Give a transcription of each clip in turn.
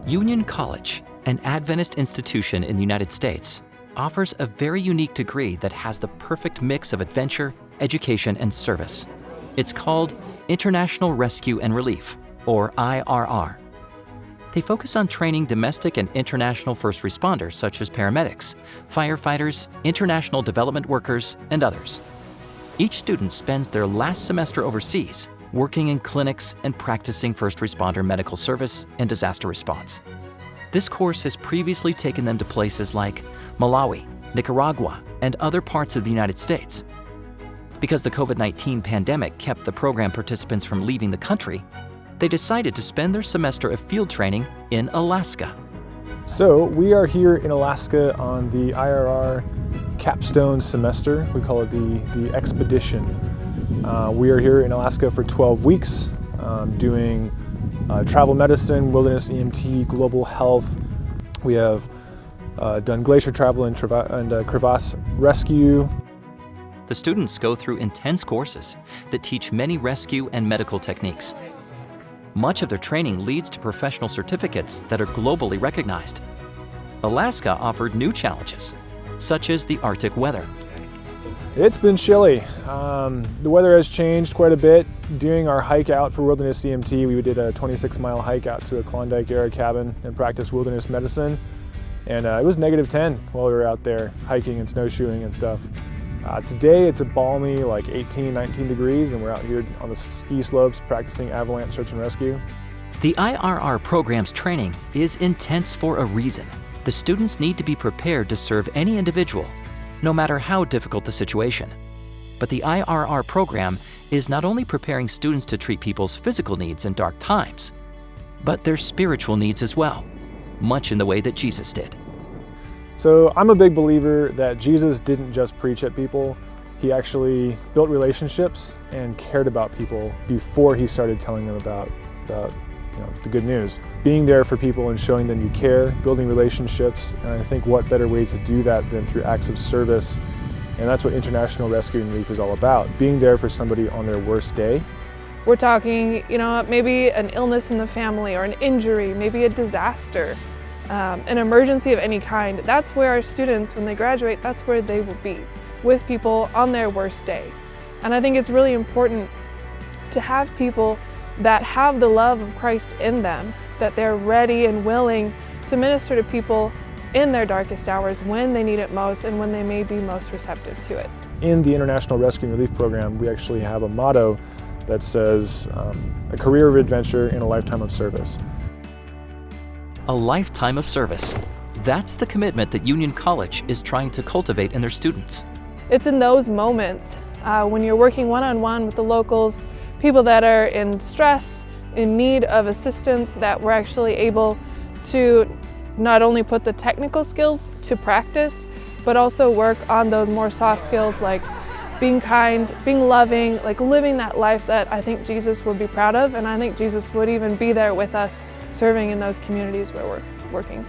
Union College, an Adventist institution in the United States, offers a very unique degree that has the perfect mix of adventure, education, and service. It's called International Rescue and Relief, or IRR. They focus on training domestic and international first responders such as paramedics, firefighters, international development workers, and others. Each student spends their last semester overseas working in clinics and practicing first responder medical service and disaster response. This course has previously taken them to places like Malawi, Nicaragua, and other parts of the United States. Because the COVID-19 pandemic kept the program participants from leaving the country, they decided to spend their semester of field training in Alaska. So we are here in Alaska on the IRR capstone semester. We call it the expedition. We are here in Alaska for 12 weeks doing travel medicine, wilderness EMT, global health. We have done glacier travel and crevasse rescue. The students go through intense courses that teach many rescue and medical techniques. Much of their training leads to professional certificates that are globally recognized. Alaska offered new challenges, such as the Arctic weather. It's been chilly. The weather has changed quite a bit. During our hike out for wilderness EMT, we did a 26-mile hike out to a Klondike era cabin and practiced wilderness medicine. And it was -10 while we were out there hiking and snowshoeing and stuff. Today it's a balmy like 18, 19 degrees, and we're out here on the ski slopes practicing avalanche search and rescue. The IRR program's training is intense for a reason. The students need to be prepared to serve any individual, no matter how difficult the situation. But the IRR program is not only preparing students to treat people's physical needs in dark times, but their spiritual needs as well, much in the way that Jesus did. So I'm a big believer that Jesus didn't just preach at people. He actually built relationships and cared about people before he started telling them about the good news. Being there for people and showing them you care, building relationships, and I think what better way to do that than through acts of service. And that's what International Rescue and Relief is all about, being there for somebody on their worst day. We're talking, maybe an illness in the family or an injury, maybe a disaster, an emergency of any kind. That's where our students, when they graduate, that's where they will be, with people on their worst day. And I think it's really important to have people that have the love of Christ in them, that they're ready and willing to minister to people in their darkest hours when they need it most and when they may be most receptive to it. In the International Rescue and Relief Program, we actually have a motto that says, a career of adventure in a lifetime of service. A lifetime of service. That's the commitment that Union College is trying to cultivate in their students. It's in those moments when you're working one-on-one with the locals, people that are in stress, in need of assistance, that we're actually able to not only put the technical skills to practice, but also work on those more soft skills like being kind, being loving, like living that life that I think Jesus would be proud of, and I think Jesus would even be there with us serving in those communities where we're working.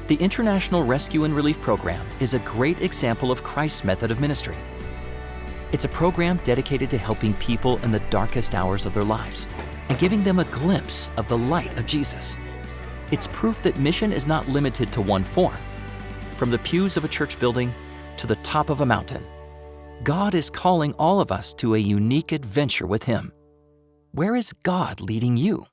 The International Rescue and Relief Program is a great example of Christ's method of ministry. It's a program dedicated to helping people in the darkest hours of their lives and giving them a glimpse of the light of Jesus. It's proof that mission is not limited to one form. From the pews of a church building to the top of a mountain, God is calling all of us to a unique adventure with Him. Where is God leading you?